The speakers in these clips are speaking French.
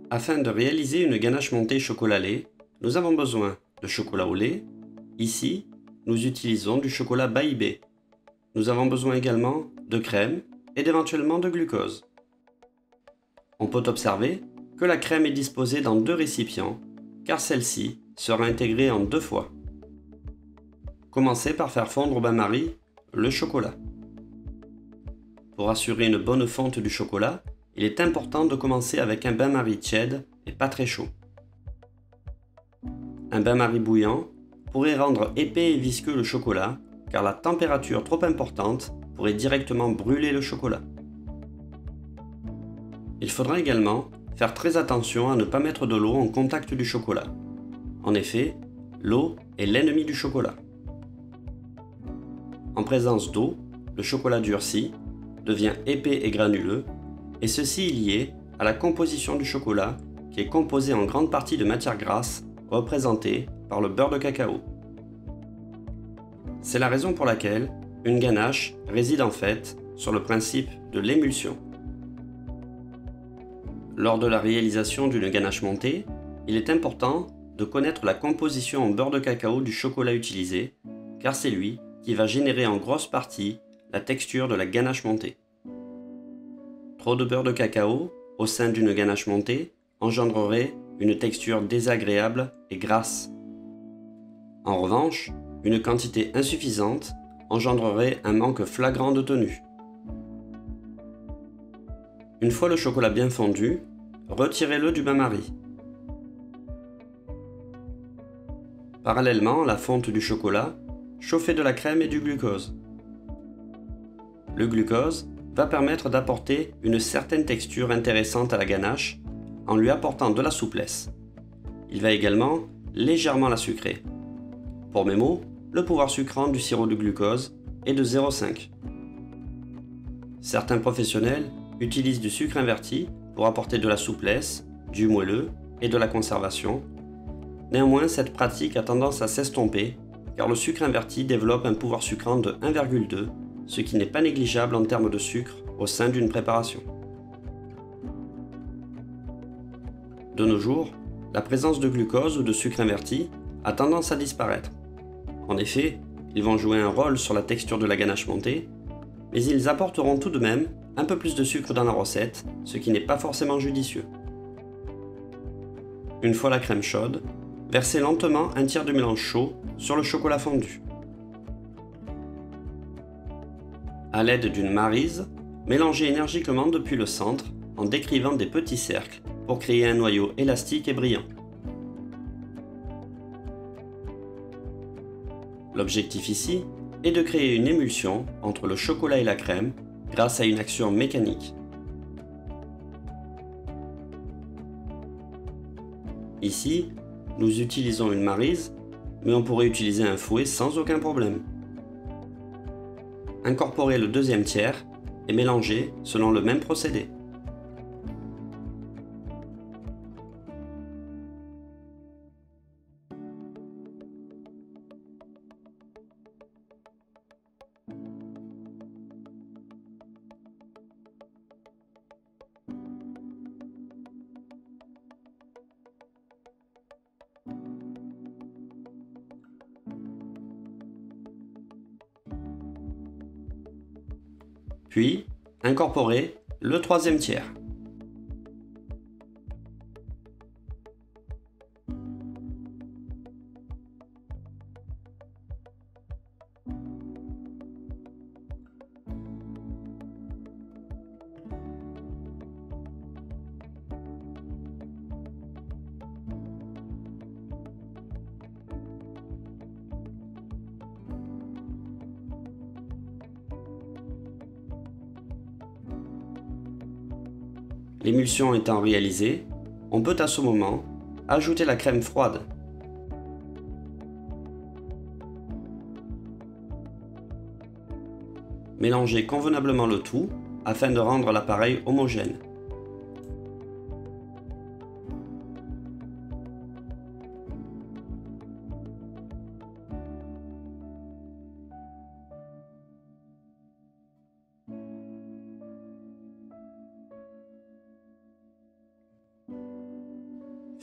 Afin de réaliser une ganache montée chocolat lait, nous avons besoin de chocolat au lait. Ici, nous utilisons du chocolat Baïbé. Nous avons besoin également de crème et éventuellement de glucose. On peut observer que la crème est disposée dans deux récipients, car celle-ci sera intégrée en deux fois. Commencez par faire fondre au bain-marie le chocolat. Pour assurer une bonne fonte du chocolat, il est important de commencer avec un bain-marie tiède et pas très chaud. Un bain-marie bouillant pourrait rendre épais et visqueux le chocolat, car la température trop importante pourrait directement brûler le chocolat. Il faudra également faire très attention à ne pas mettre de l'eau en contact du chocolat. En effet, l'eau est l'ennemi du chocolat. En présence d'eau, le chocolat durcit, devient épais et granuleux, et ceci est lié à la composition du chocolat qui est composé en grande partie de matières grasses représentées par le beurre de cacao. C'est la raison pour laquelle une ganache réside en fait sur le principe de l'émulsion. Lors de la réalisation d'une ganache montée, il est important de connaître la composition en beurre de cacao du chocolat utilisé, car c'est lui qui va générer en grosse partie la texture de la ganache montée. Trop de beurre de cacao au sein d'une ganache montée engendrerait une texture désagréable et grasse. En revanche, une quantité insuffisante engendrerait un manque flagrant de tenue. Une fois le chocolat bien fondu, retirez-le du bain-marie. Parallèlement à la fonte du chocolat, chauffez de la crème et du glucose. Le glucose va permettre d'apporter une certaine texture intéressante à la ganache en lui apportant de la souplesse. Il va également légèrement la sucrer. Pour mes mots, le pouvoir sucrant du sirop de glucose est de 0,5. Certains professionnels utilisent du sucre inverti pour apporter de la souplesse, du moelleux et de la conservation. Néanmoins, cette pratique a tendance à s'estomper car le sucre inverti développe un pouvoir sucrant de 1,2, ce qui n'est pas négligeable en termes de sucre au sein d'une préparation. De nos jours, la présence de glucose ou de sucre inverti a tendance à disparaître. En effet, ils vont jouer un rôle sur la texture de la ganache montée, mais ils apporteront tout de même un peu plus de sucre dans la recette, ce qui n'est pas forcément judicieux. Une fois la crème chaude, versez lentement un tiers de mélange chaud sur le chocolat fondu. A l'aide d'une maryse, mélangez énergiquement depuis le centre en décrivant des petits cercles pour créer un noyau élastique et brillant. L'objectif ici est de créer une émulsion entre le chocolat et la crème grâce à une action mécanique. Ici, nous utilisons une maryse, mais on pourrait utiliser un fouet sans aucun problème. Incorporez le deuxième tiers et mélangez selon le même procédé. Puis, incorporez le troisième tiers. L'émulsion étant réalisée, on peut à ce moment ajouter la crème froide. Mélangez convenablement le tout afin de rendre l'appareil homogène.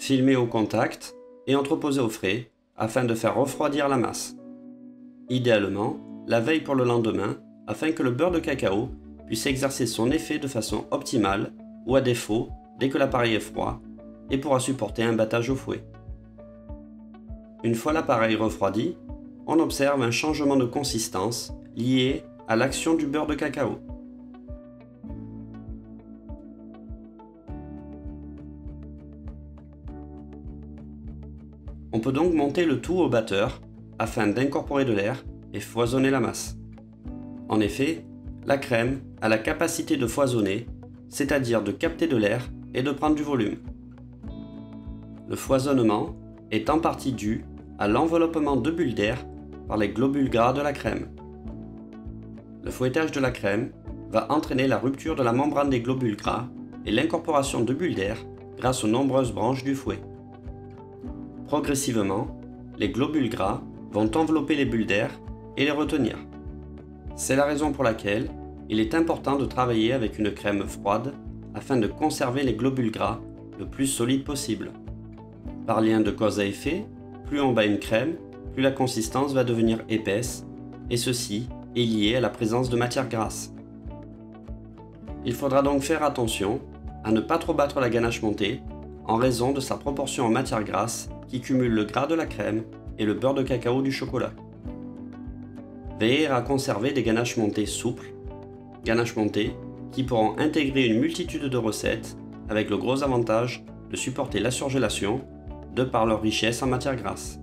filmer au contact et entreposer au frais afin de faire refroidir la masse. Idéalement, la veille pour le lendemain afin que le beurre de cacao puisse exercer son effet de façon optimale ou à défaut dès que l'appareil est froid et pourra supporter un battage au fouet. Une fois l'appareil refroidi, on observe un changement de consistance lié à l'action du beurre de cacao. On peut donc monter le tout au batteur afin d'incorporer de l'air et foisonner la masse. En effet, la crème a la capacité de foisonner, c'est-à-dire de capter de l'air et de prendre du volume. Le foisonnement est en partie dû à l'enveloppement de bulles d'air par les globules gras de la crème. Le fouettage de la crème va entraîner la rupture de la membrane des globules gras et l'incorporation de bulles d'air grâce aux nombreuses branches du fouet. Progressivement, les globules gras vont envelopper les bulles d'air et les retenir. C'est la raison pour laquelle il est important de travailler avec une crème froide afin de conserver les globules gras le plus solides possible. Par lien de cause à effet, plus on bat une crème, plus la consistance va devenir épaisse, et ceci est lié à la présence de matière grasse. Il faudra donc faire attention à ne pas trop battre la ganache montée en raison de sa proportion en matière grasse qui cumule le gras de la crème et le beurre de cacao du chocolat. Veillez à conserver des ganaches montées souples, ganaches montées qui pourront intégrer une multitude de recettes avec le gros avantage de supporter la surgélation de par leur richesse en matière grasse.